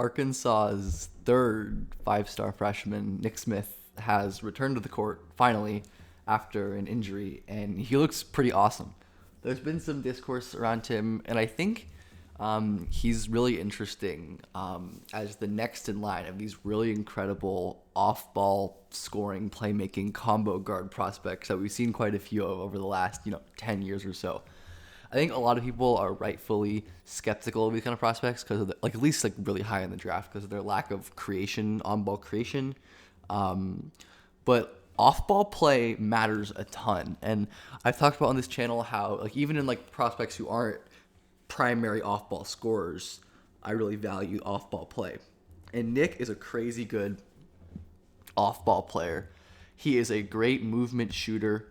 Arkansas's third five-star freshman, Nick Smith, has returned to the court finally after an injury, and he looks pretty awesome. There's been some discourse around him, and I think he's really interesting as the next in line of these really incredible off-ball scoring, playmaking combo guard prospects that we've seen quite a few of over the last 10 years or so. I think a lot of people are rightfully skeptical of these kind of prospects because of at least really high in the draft because of their lack of creation, on-ball creation. But off-ball play matters a ton, and I've talked about on this channel how even in prospects who aren't primary off-ball scorers, I really value off-ball play. And Nick is a crazy good off-ball player. He is a great movement shooter,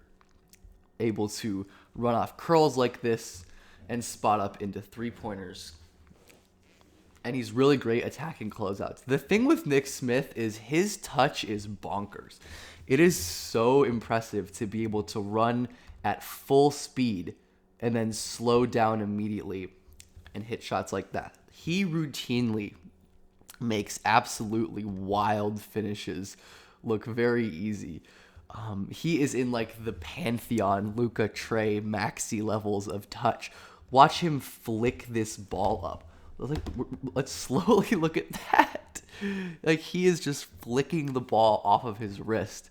able to run off curls like this and spot up into three-pointers. And he's really great attacking closeouts. The thing with Nick Smith is his touch is bonkers. It is so impressive to be able to run at full speed and then slow down immediately and hit shots like that. He routinely makes absolutely wild finishes look very easy. He is in the pantheon Luka, Trey, Maxey levels of touch. Watch him flick this ball up. Let's slowly look at that. He is just flicking the ball off of his wrist.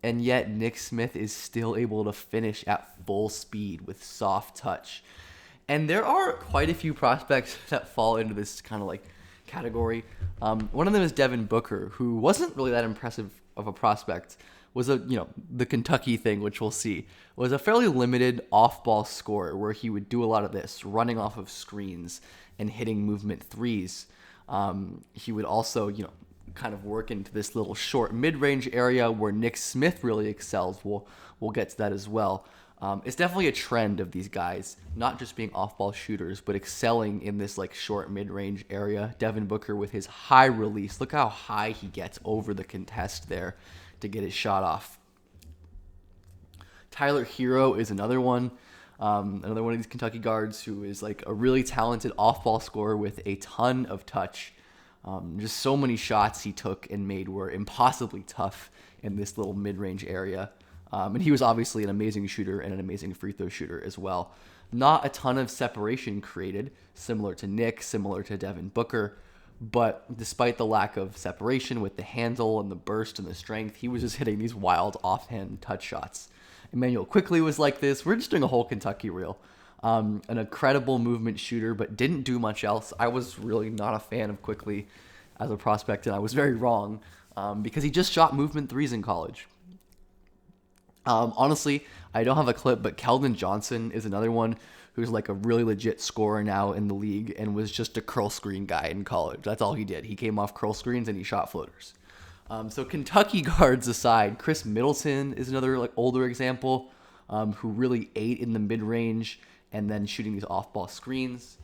And yet Nick Smith is still able to finish at full speed with soft touch. And there are quite a few prospects that fall into this kind of category. One of them is Devin Booker, who wasn't really that impressive of a prospect. Was the Kentucky thing, which we'll see, was a fairly limited off-ball scorer where he would do a lot of this, running off of screens and hitting movement threes. He would also, kind of work into this little short mid-range area where Nick Smith really excels. We'll get to that as well. It's definitely a trend of these guys, not just being off-ball shooters, but excelling in this short mid-range area. Devin Booker with his high release. Look how high he gets over the contest there to get his shot off. Tyler Hero is another one of these Kentucky guards who is a really talented off-ball scorer with a ton of touch. Just so many shots he took and made were impossibly tough in this little mid-range area. And he was obviously an amazing shooter and an amazing free throw shooter as well. Not a ton of separation created, similar to Nick, similar to Devin Booker. But despite the lack of separation with the handle and the burst and the strength, he was just hitting these wild offhand touch shots. Emmanuel Quickly was like this. We're just doing a whole Kentucky reel. An incredible movement shooter, but didn't do much else. I was really not a fan of Quickly as a prospect, and I was very wrong because he just shot movement threes in college. Honestly, I don't have a clip, but Keldon Johnson is another one who's a really legit scorer now in the league and was just a curl screen guy in college. That's all he did. He came off curl screens and he shot floaters. So Kentucky guards aside, Chris Middleton is another older example who really ate in the mid-range and then shooting these off-ball screens.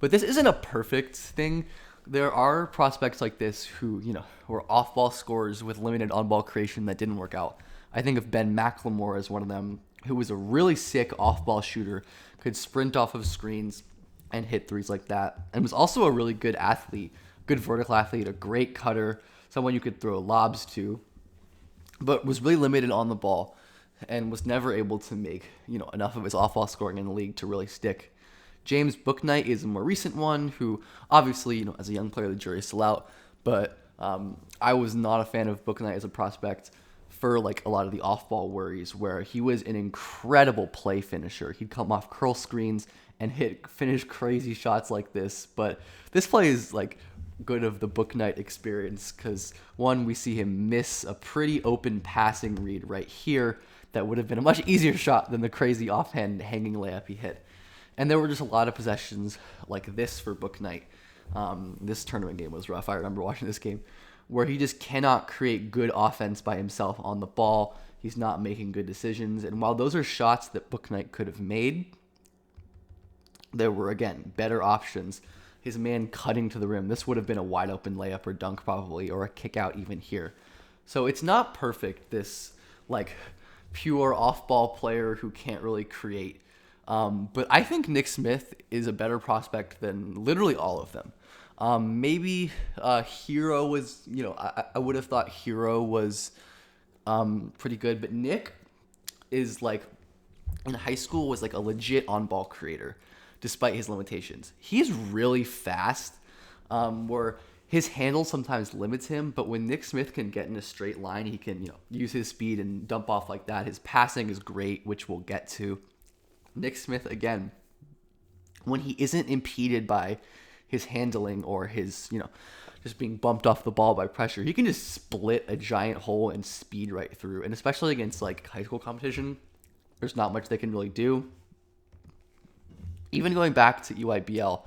But this isn't a perfect thing. There are prospects like this who, were off-ball scorers with limited on-ball creation that didn't work out. I think of Ben McLemore as one of them, who was a really sick off-ball shooter, could sprint off of screens and hit threes like that, and was also a really good athlete, good vertical athlete, a great cutter, someone you could throw lobs to, but was really limited on the ball and was never able to make enough of his off-ball scoring in the league to really stick. James Bouknight is a more recent one who, obviously, as a young player, the jury's still out, but I was not a fan of Bouknight as a prospect for a lot of the off-ball worries where he was an incredible play finisher. He'd come off curl screens and finish crazy shots like this. But this play is good of the Bouknight experience because one, we see him miss a pretty open passing read right here that would have been a much easier shot than the crazy offhand hanging layup he hit. And there were just a lot of possessions like this for Bouknight. This tournament game was rough. I remember watching this game where he just cannot create good offense by himself on the ball. He's not making good decisions. And while those are shots that Bouknight could have made, there were, again, better options. His man cutting to the rim. This would have been a wide open layup or dunk probably, or a kick out even here. So it's not perfect, this pure off-ball player who can't really create. But I think Nick Smith is a better prospect than literally all of them. Maybe Hero was, I would have thought Hero was pretty good, but Nick is like in high school was like a legit on-ball creator, despite his limitations. He's really fast, where his handle sometimes limits him, but when Nick Smith can get in a straight line, he can use his speed and dump off like that. His passing is great, which we'll get to. Nick Smith, again, when he isn't impeded by his handling or his, just being bumped off the ball by pressure, he can just split a giant hole and speed right through. And especially against like high school competition, there's not much they can really do. Even going back to EYBL,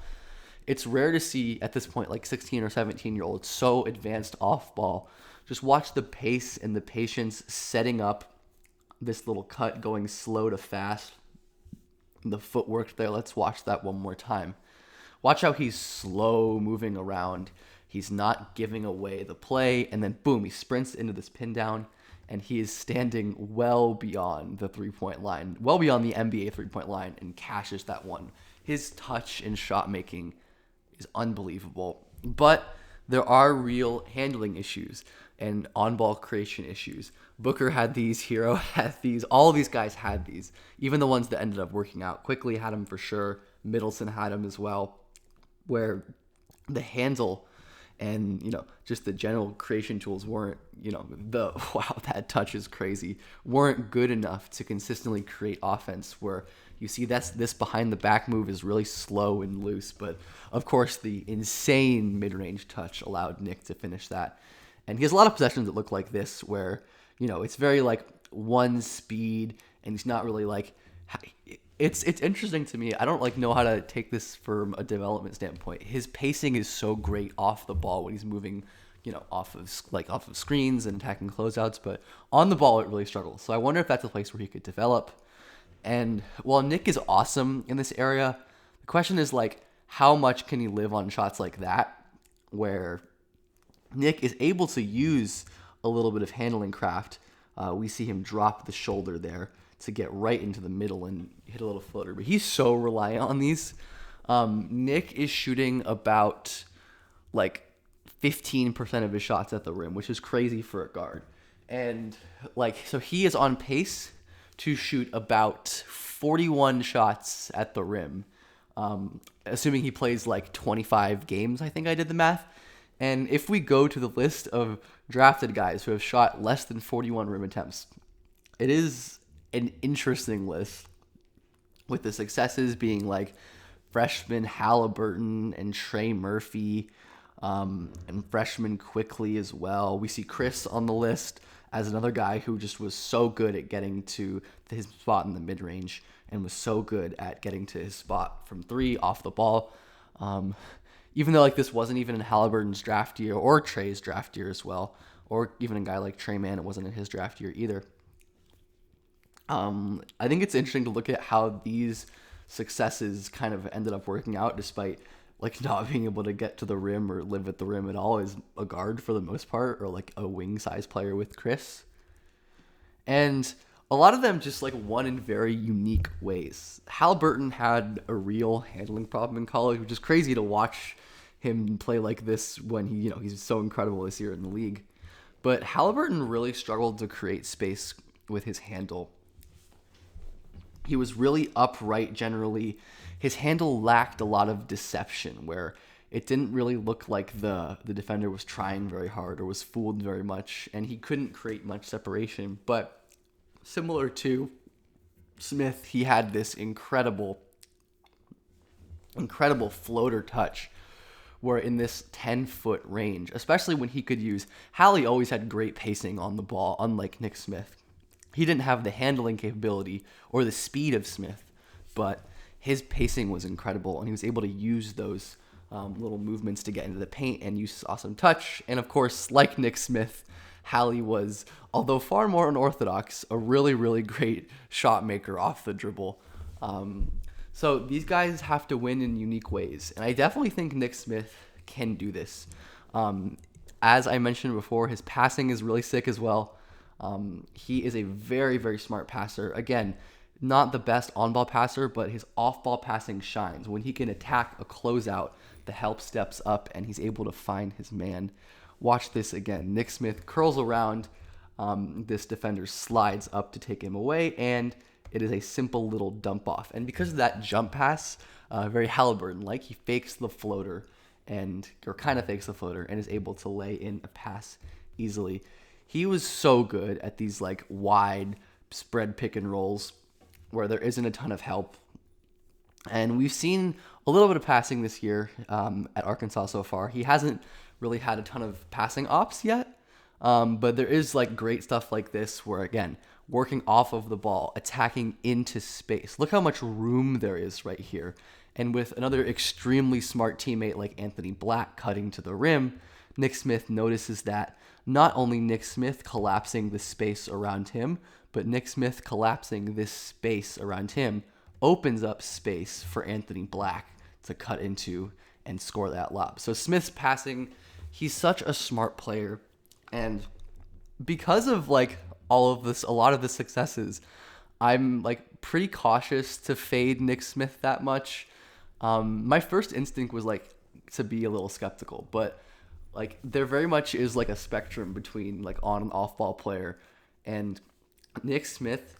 it's rare to see at this point like 16 or 17-year-olds so advanced off ball. Just watch the pace and the patience setting up this little cut, going slow to fast. The footwork there, let's watch that one more time. Watch how he's slow moving around. He's not giving away the play, and then boom, he sprints into this pin down, and he is standing well beyond the three-point line, well beyond the NBA three-point line, and cashes that one. His touch and shot making is unbelievable. But there are real handling issues and on-ball creation issues. Booker had these, Hero had these, all of these guys had these. Even the ones that ended up working out. Quickly had them for sure. Middleton had them as well. Where the handle and, just the general creation tools weren't, wow, that touch is crazy, weren't good enough to consistently create offense, where you see this behind the back move is really slow and loose. But of course, the insane mid-range touch allowed Nick to finish that. And he has a lot of possessions that look like this, where, it's very like one speed, and he's not really like, it's interesting to me. I don't know how to take this from a development standpoint. His pacing is so great off the ball when he's moving, off of screens and attacking closeouts, but on the ball it really struggles. So I wonder if that's a place where he could develop. And while Nick is awesome in this area, the question is like, how much can he live on shots like that, where Nick is able to use a little bit of handling craft. We see him drop the shoulder there to get right into the middle and hit a little floater. But he's so reliant on these. Nick is shooting about like 15% of his shots at the rim, which is crazy for a guard. And so he is on pace to shoot about 41 shots at the rim, assuming he plays like 25 games. I think I did the math. And if we go to the list of drafted guys who have shot less than 41 rim attempts, it is an interesting list, with the successes being like freshman Halliburton and Trey Murphy, and freshman Quickly as well. We see Chris on the list as another guy who just was so good at getting to his spot in the mid-range and was so good at getting to his spot from three off the ball. Even though this wasn't even in Halliburton's draft year or Trey's draft year as well, or even a guy like Trey Mann, it wasn't in his draft year either. I think it's interesting to look at how these successes kind of ended up working out, despite not being able to get to the rim or live at the rim at all as a guard for the most part, or a wing size player with Chris. And a lot of them just won in very unique ways. Halliburton had a real handling problem in college, which is crazy to watch him play like this when he's so incredible this year in the league. But Halliburton really struggled to create space with his handle. He was really upright generally. His handle lacked a lot of deception, where it didn't really look like the defender was trying very hard or was fooled very much, and he couldn't create much separation. But similar to Smith, he had this incredible floater touch, where in this 10-foot range, especially when he could use, Hallie always had great pacing on the ball, unlike Nick Smith. He didn't have the handling capability or the speed of Smith, but his pacing was incredible, and he was able to use those little movements to get into the paint and use awesome touch. And of course, like Nick Smith, Hallie was, although far more unorthodox, a really, really great shot maker off the dribble. So these guys have to win in unique ways, and I definitely think Nick Smith can do this. As I mentioned before, his passing is really sick as well. He is a very, very smart passer. Again, not the best on-ball passer, but his off-ball passing shines. When he can attack a closeout, the help steps up and he's able to find his man. Watch this again. Nick Smith curls around. This defender slides up to take him away, and it is a simple little dump off. And because of that jump pass, very Halliburton-like, he fakes the floater or kind of fakes the floater and is able to lay in a pass easily. He was so good at these like wide spread pick and rolls where there isn't a ton of help. And we've seen a little bit of passing this year at Arkansas so far. He hasn't really had a ton of passing ops yet, but there is like great stuff like this where, again, working off of the ball, attacking into space. Look how much room there is right here. And with another extremely smart teammate like Anthony Black cutting to the rim, Nick Smith notices that not only Nick Smith collapsing the space around him, but Nick Smith collapsing this space around him opens up space for Anthony Black to cut into and score that lob. So Smith's passing, he's such a smart player. And because of like all of this, a lot of the successes, I'm like pretty cautious to fade Nick Smith that much. My first instinct was like to be a little skeptical, but like there very much is like a spectrum between like on and off ball player, and Nick Smith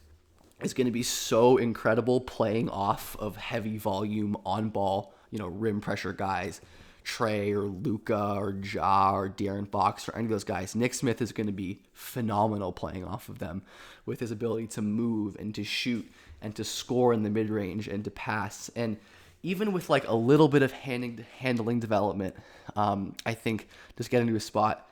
is going to be so incredible playing off of heavy volume on ball, rim pressure guys, Trey or Luka or Ja or De'Aaron Fox or any of those guys. Nick Smith is going to be phenomenal playing off of them with his ability to move and to shoot and to score in the mid range and to pass. And even with like a little bit of handling development, I think just getting to a spot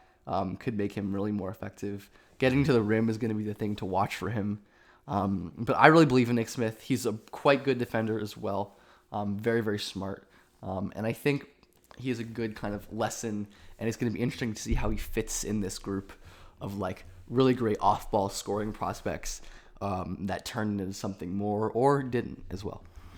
could make him really more effective. Getting to the rim is going to be the thing to watch for him. But I really believe in Nick Smith. He's a quite good defender as well. Very, very smart. And I think he is a good kind of lesson, and it's going to be interesting to see how he fits in this group of like really great off-ball scoring prospects that turned into something more or didn't as well.